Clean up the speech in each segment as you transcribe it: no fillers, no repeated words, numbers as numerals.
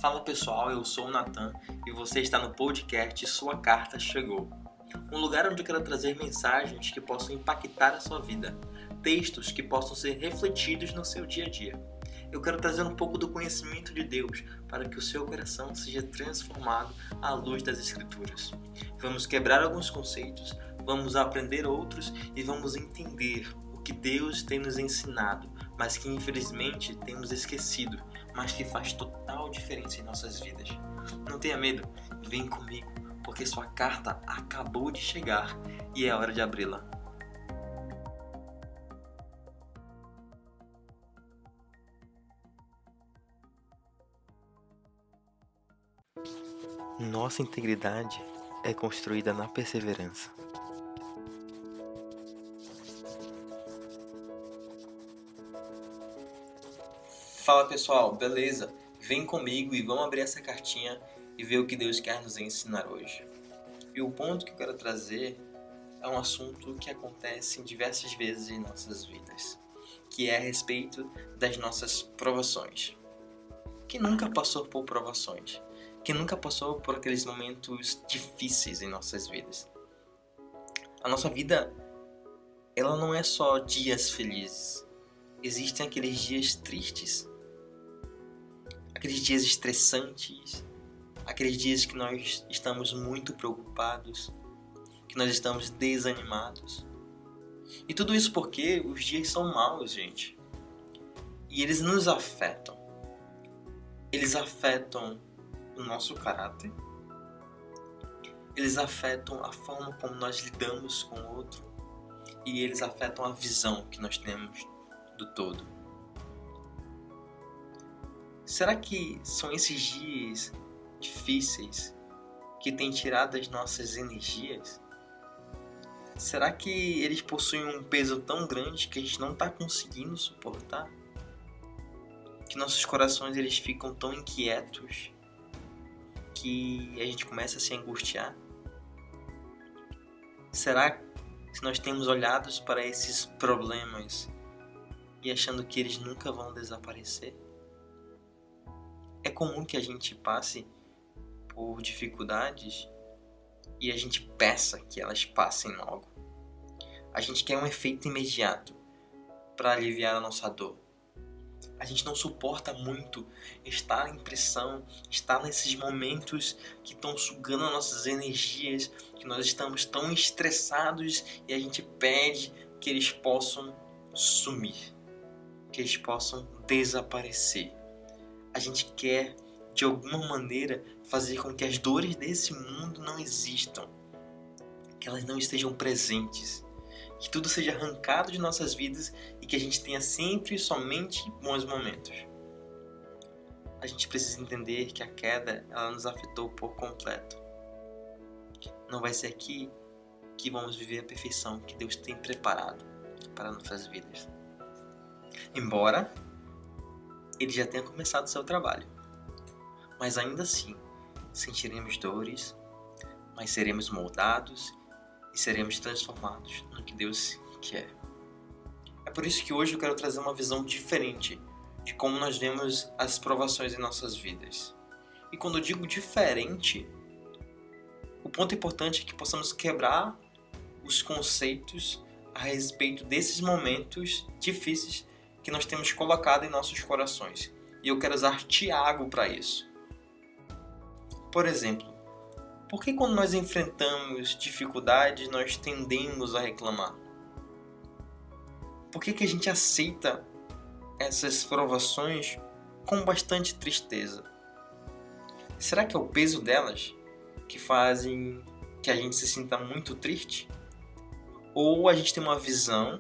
Fala pessoal, eu sou o Nathan e você está no podcast Sua Carta Chegou. Um lugar onde eu quero trazer mensagens que possam impactar a sua vida, textos que possam ser refletidos no seu dia a dia. Eu quero trazer um pouco do conhecimento de Deus para que o seu coração seja transformado à luz das Escrituras. Vamos quebrar alguns conceitos, vamos aprender outros e vamos entender o que Deus tem nos ensinado, mas que infelizmente temos esquecido, mas que faz total diferença em nossas vidas. Não tenha medo, vem comigo, porque sua carta acabou de chegar e é hora de abri-la. Nossa integridade é construída na perseverança. Fala pessoal, beleza? Vem comigo e vamos abrir essa cartinha e ver o que Deus quer nos ensinar hoje. E o ponto que eu quero trazer é um assunto que acontece diversas vezes em nossas vidas, que é a respeito das nossas provações. Quem nunca passou por provações? Quem nunca passou por aqueles momentos difíceis em nossas vidas? A nossa vida, ela não é só dias felizes. Existem aqueles dias tristes, aqueles dias estressantes, aqueles dias que nós estamos muito preocupados, que nós estamos desanimados. E tudo isso porque os dias são maus, gente. E eles nos afetam. Eles afetam o nosso caráter. Eles afetam a forma como nós lidamos com o outro. E eles afetam a visão que nós temos do todo. Será que são esses dias difíceis que têm tirado as nossas energias? Será que eles possuem um peso tão grande que a gente não está conseguindo suportar? Que nossos corações eles ficam tão inquietos que a gente começa a se angustiar? Será que nós temos olhado para esses problemas e achando que eles nunca vão desaparecer? É comum que a gente passe por dificuldades e a gente peça que elas passem logo. A gente quer um efeito imediato para aliviar a nossa dor. A gente não suporta muito estar em pressão, estar nesses momentos que estão sugando as nossas energias, que nós estamos tão estressados e a gente pede que eles possam sumir, que eles possam desaparecer. A gente quer, de alguma maneira, fazer com que as dores desse mundo não existam, que elas não estejam presentes, que tudo seja arrancado de nossas vidas e que a gente tenha sempre e somente bons momentos. A gente precisa entender que a queda ela nos afetou por completo. Não vai ser aqui que vamos viver a perfeição que Deus tem preparado para nossas vidas. Embora Ele já tenha começado o seu trabalho, mas ainda assim sentiremos dores, mas seremos moldados e seremos transformados no que Deus quer. É por isso que hoje eu quero trazer uma visão diferente de como nós vemos as provações em nossas vidas. E quando eu digo diferente, o ponto importante é que possamos quebrar os conceitos a respeito desses momentos difíceis que nós temos colocado em nossos corações. E eu quero usar Tiago para isso. Por exemplo, por que quando nós enfrentamos dificuldades nós tendemos a reclamar? Por que a gente aceita essas provações com bastante tristeza? Será que é o peso delas que fazem que a gente se sinta muito triste? Ou a gente tem uma visão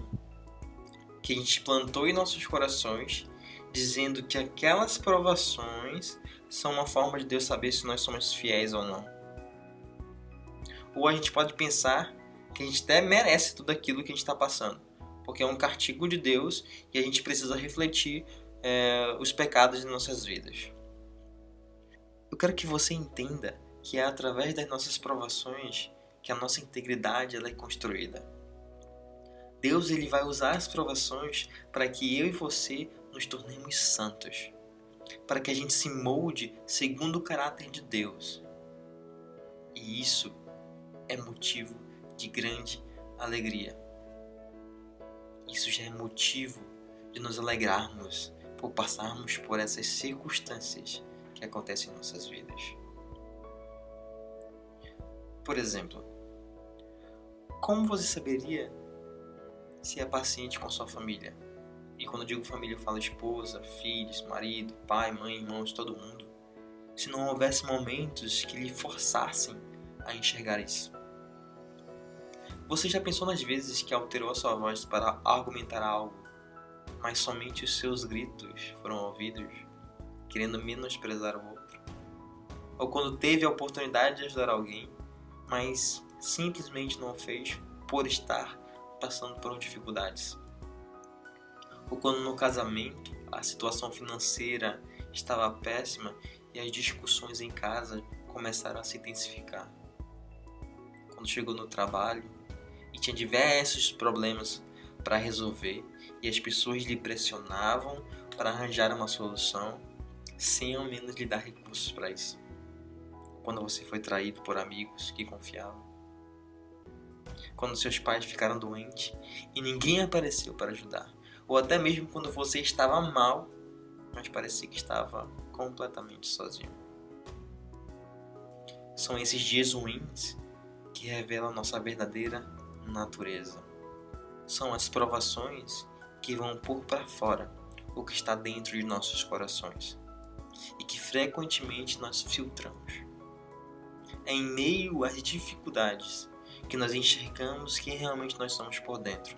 que a gente plantou em nossos corações, dizendo que aquelas provações são uma forma de Deus saber se nós somos fiéis ou não. Ou a gente pode pensar que a gente até merece tudo aquilo que a gente está passando, porque é um castigo de Deus e a gente precisa refletir os pecados de nossas vidas. Eu quero que você entenda que é através das nossas provações que a nossa integridade ela é construída. Deus ele vai usar as provações para que eu e você nos tornemos santos. para que a gente se molde segundo o caráter de Deus. E isso é motivo de grande alegria. Isso já é motivo de nos alegrarmos por passarmos por essas circunstâncias que acontecem em nossas vidas. Por exemplo, como você saberia se é paciente com sua família? E quando eu digo família, eu falo esposa, filhos, marido, pai, mãe, irmãos, todo mundo. Se não houvesse momentos que lhe forçassem a enxergar isso. Você já pensou nas vezes que alterou a sua voz para argumentar algo, mas somente os seus gritos foram ouvidos, querendo menosprezar o outro? Ou quando teve a oportunidade de ajudar alguém, mas simplesmente não o fez por estar passando por dificuldades? Ou quando no casamento a situação financeira estava péssima e as discussões em casa começaram a se intensificar? Quando chegou no trabalho e tinha diversos problemas para resolver e as pessoas lhe pressionavam para arranjar uma solução sem ao menos lhe dar recursos para isso? Quando você foi traído por amigos que confiavam? Quando seus pais ficaram doentes e ninguém apareceu para ajudar? Ou até mesmo quando você estava mal, mas parecia que estava completamente sozinho? São esses dias ruins que revelam nossa verdadeira natureza. São as provações que vão pôr para fora o que está dentro de nossos corações e que frequentemente nós filtramos. É em meio às dificuldades que nós enxergamos quem realmente nós somos por dentro.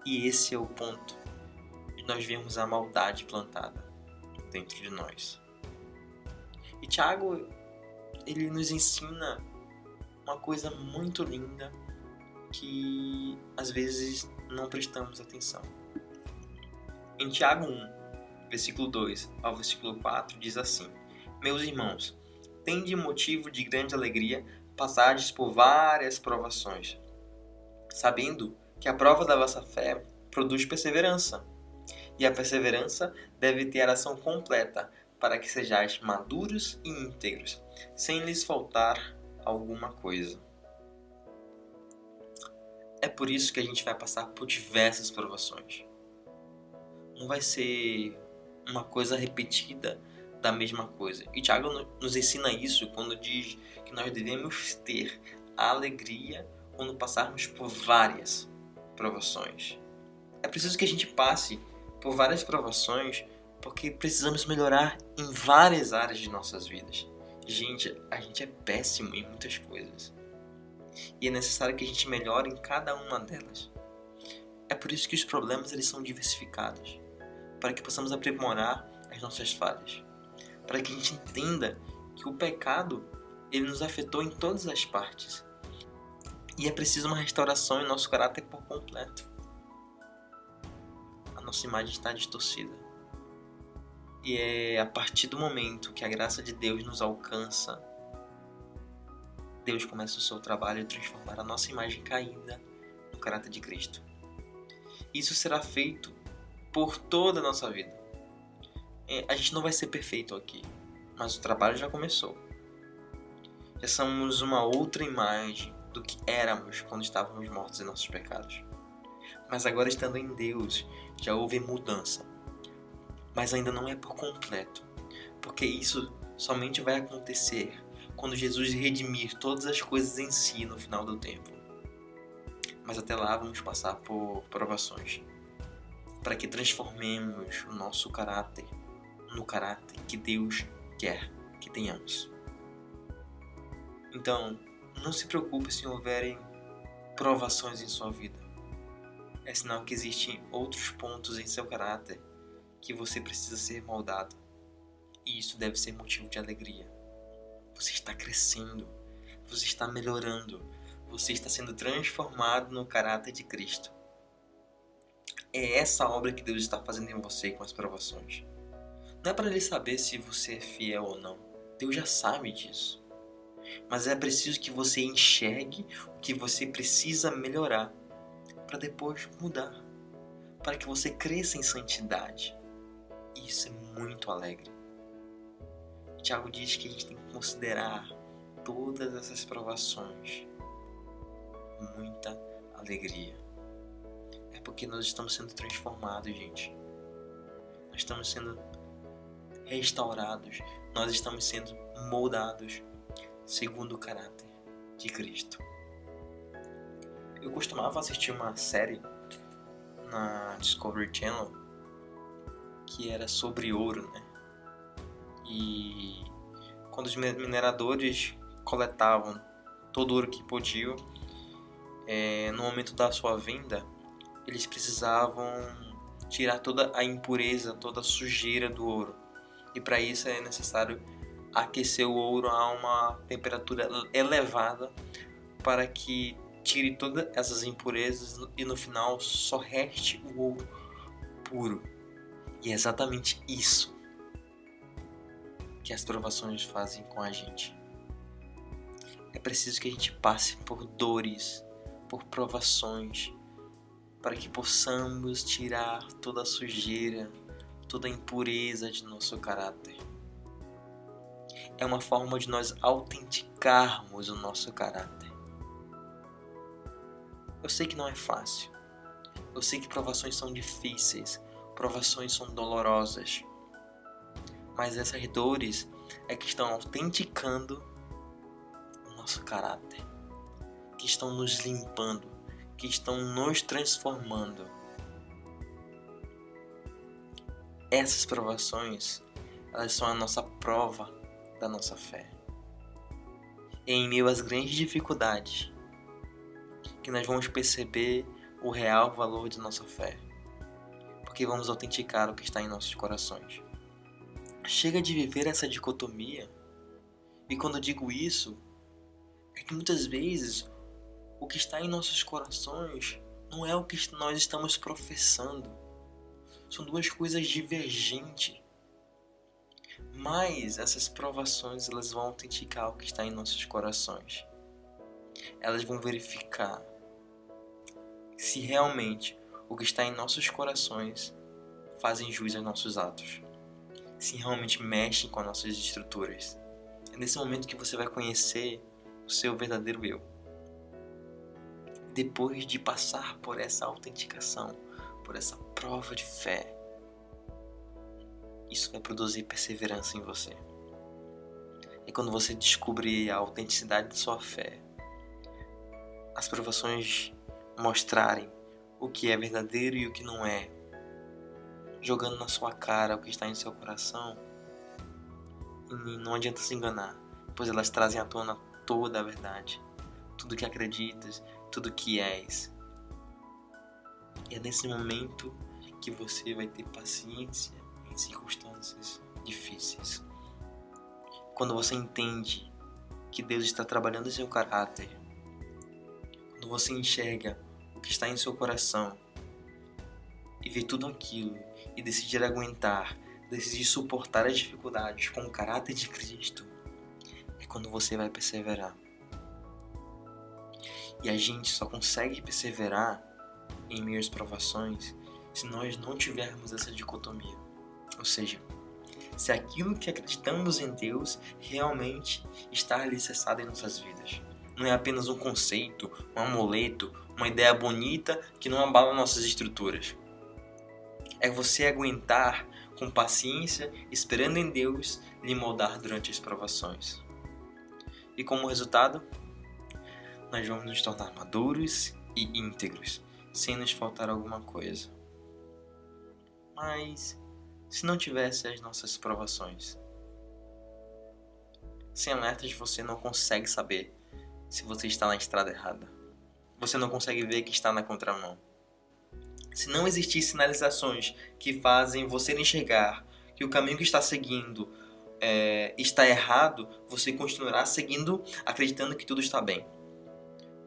E esse é o ponto de nós vermos a maldade plantada dentro de nós. E Tiago, ele nos ensina uma coisa muito linda que às vezes não prestamos atenção. Em Tiago 1, versículo 2 ao versículo 4 diz assim: Meus irmãos, tende motivo de grande alegria passardes por várias provações, sabendo que a prova da vossa fé produz perseverança. E a perseverança deve ter a ação completa, para que sejais maduros e íntegros, sem lhes faltar alguma coisa. É por isso que a gente vai passar por diversas provações. Não vai ser uma coisa repetida da mesma coisa. E Tiago nos ensina isso quando diz que nós devemos ter a alegria quando passarmos por várias provações. É preciso que a gente passe por várias provações porque precisamos melhorar em várias áreas de nossas vidas. Gente, a gente é péssimo em muitas coisas. E é necessário que a gente melhore em cada uma delas. É por isso que os problemas eles são diversificados, para que possamos aprimorar as nossas falhas, para que a gente entenda que o pecado ele nos afetou em todas as partes e é preciso uma restauração em nosso caráter por completo. A nossa imagem está distorcida e é a partir do momento que a graça de Deus nos alcança, Deus começa o seu trabalho de transformar a nossa imagem caída no caráter de Cristo. Isso será feito por toda a nossa vida. A gente não vai ser perfeito aqui, mas o trabalho já começou. Já somos uma outra imagem do que éramos quando estávamos mortos em nossos pecados. Mas agora, estando em Deus, já houve mudança. Mas ainda não é por completo, porque isso somente vai acontecer quando Jesus redimir todas as coisas em si no final do tempo. Mas até lá vamos passar por provações, para que transformemos o nosso caráter no caráter que Deus quer que tenhamos. Então, não se preocupe se houverem provações em sua vida. É sinal que existem outros pontos em seu caráter que você precisa ser moldado. E isso deve ser motivo de alegria. Você está crescendo, você está melhorando, você está sendo transformado no caráter de Cristo. É essa obra que Deus está fazendo em você com as provações. Não é para Ele saber se você é fiel ou não. Deus já sabe disso. Mas é preciso que você enxergue o que você precisa melhorar para depois mudar. Para que você cresça em santidade. Isso é muito alegre. Tiago diz que a gente tem que considerar todas essas provações muita alegria. É porque nós estamos sendo transformados, gente. Nós estamos sendo restaurados. Nós estamos sendo moldados segundo o caráter de Cristo. Eu costumava assistir uma série na Discovery Channel que era sobre ouro, né? E quando os mineradores coletavam todo o ouro que podiam, no momento da sua venda, eles precisavam tirar toda a impureza, toda a sujeira do ouro. E para isso é necessário aquecer o ouro a uma temperatura elevada para que tire todas essas impurezas e no final só reste o ouro puro. E é exatamente isso que as provações fazem com a gente. É preciso que a gente passe por dores, por provações, para que possamos tirar toda a sujeira, toda a impureza de nosso caráter. É uma forma de nós autenticarmos o nosso caráter. Eu sei que não é fácil. Eu sei que provações são difíceis, provações são dolorosas. Mas essas dores é que estão autenticando o nosso caráter, que estão nos limpando, que estão nos transformando. Essas provações, elas são a nossa prova da nossa fé. E em meio às grandes dificuldades, que nós vamos perceber o real valor de nossa fé, porque vamos autenticar o que está em nossos corações. Chega de viver essa dicotomia, e quando eu digo isso, é que muitas vezes o que está em nossos corações não é o que nós estamos professando. São duas coisas divergentes. Mas essas provações, elas vão autenticar o que está em nossos corações. Elas vão verificar se realmente o que está em nossos corações fazem jus aos nossos atos. Se realmente mexem com as nossas estruturas. É nesse momento que você vai conhecer o seu verdadeiro eu. Depois de passar por essa autenticação, por essa prova de fé, isso vai produzir perseverança em você. E quando você descobrir a autenticidade da sua fé, as provações mostrarem o que é verdadeiro e o que não é, jogando na sua cara o que está em seu coração, e não adianta se enganar, pois elas trazem à tona toda a verdade, tudo que acreditas, tudo que és. E é nesse momento que você vai ter paciência em circunstâncias difíceis. Quando você entende que Deus está trabalhando em seu caráter, quando você enxerga o que está em seu coração e vê tudo aquilo e decidir aguentar, decidir suportar as dificuldades com o caráter de Cristo, é quando você vai perseverar. E a gente só consegue perseverar em meio às provações se nós não tivermos essa dicotomia. Ou seja, se aquilo que acreditamos em Deus realmente está alicerçado em nossas vidas. Não é apenas um conceito, um amuleto, uma ideia bonita que não abala nossas estruturas. É você aguentar com paciência, esperando em Deus lhe moldar durante as provações. E como resultado, nós vamos nos tornar maduros e íntegros, sem nos faltar alguma coisa. Mas, se não tivesse as nossas provações, sem alertas você não consegue saber se você está na estrada errada. Você não consegue ver que está na contramão. Se não existir sinalizações que fazem você enxergar que o caminho que está seguindo está errado, você continuará seguindo acreditando que tudo está bem.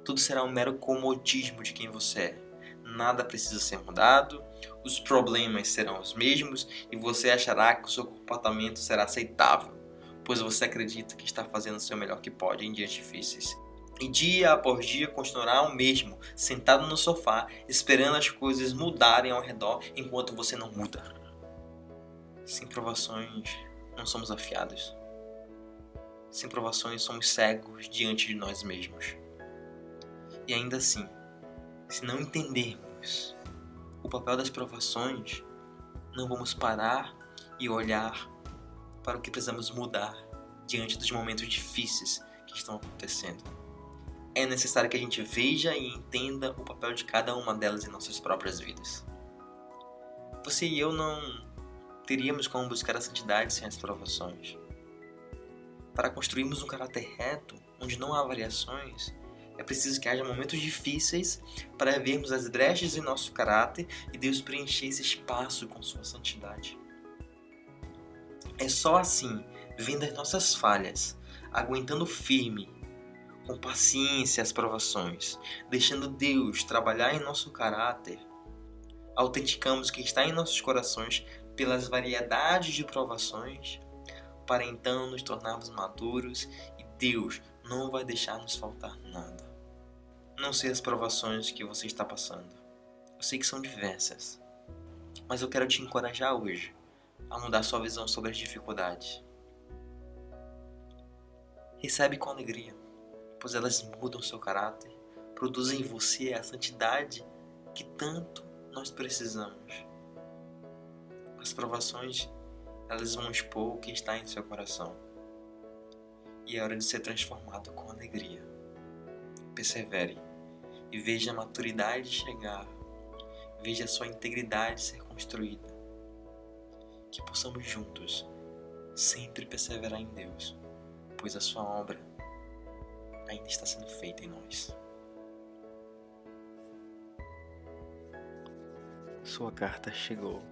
Tudo será um mero comodismo de quem você é. Nada precisa ser mudado, os problemas serão os mesmos e você achará que o seu comportamento será aceitável, pois você acredita que está fazendo o seu melhor que pode em dias difíceis. E dia após dia continuará o mesmo, sentado no sofá, esperando as coisas mudarem ao redor enquanto você não muda. Sem provações, não somos afiados. Sem provações, somos cegos diante de nós mesmos. E ainda assim, se não entendermos o papel das provações, não vamos parar e olhar para o que precisamos mudar diante dos momentos difíceis que estão acontecendo. É necessário que a gente veja e entenda o papel de cada uma delas em nossas próprias vidas. Você e eu não teríamos como buscar a santidade sem as provações. Para construirmos um caráter reto, onde não há variações, é preciso que haja momentos difíceis para vermos as brechas em nosso caráter e Deus preencher esse espaço com sua santidade. É só assim, vendo as nossas falhas, aguentando firme, com paciência as provações, deixando Deus trabalhar em nosso caráter, autenticamos o que está em nossos corações pelas variedades de provações, para então nos tornarmos maduros e Deus não vai deixar nos faltar nada. Não sei as provações que você está passando. Eu sei que são diversas, mas eu quero te encorajar hoje a mudar sua visão sobre as dificuldades. Recebe com alegria, pois elas mudam seu caráter, produzem em você a santidade que tanto nós precisamos. As provações, elas vão expor o que está em seu coração. E é hora de ser transformado com alegria. Persevere e veja a maturidade chegar. Veja a sua integridade ser construída. Que possamos juntos sempre perseverar em Deus, pois a sua obra ainda está sendo feita em nós. Sua carta chegou.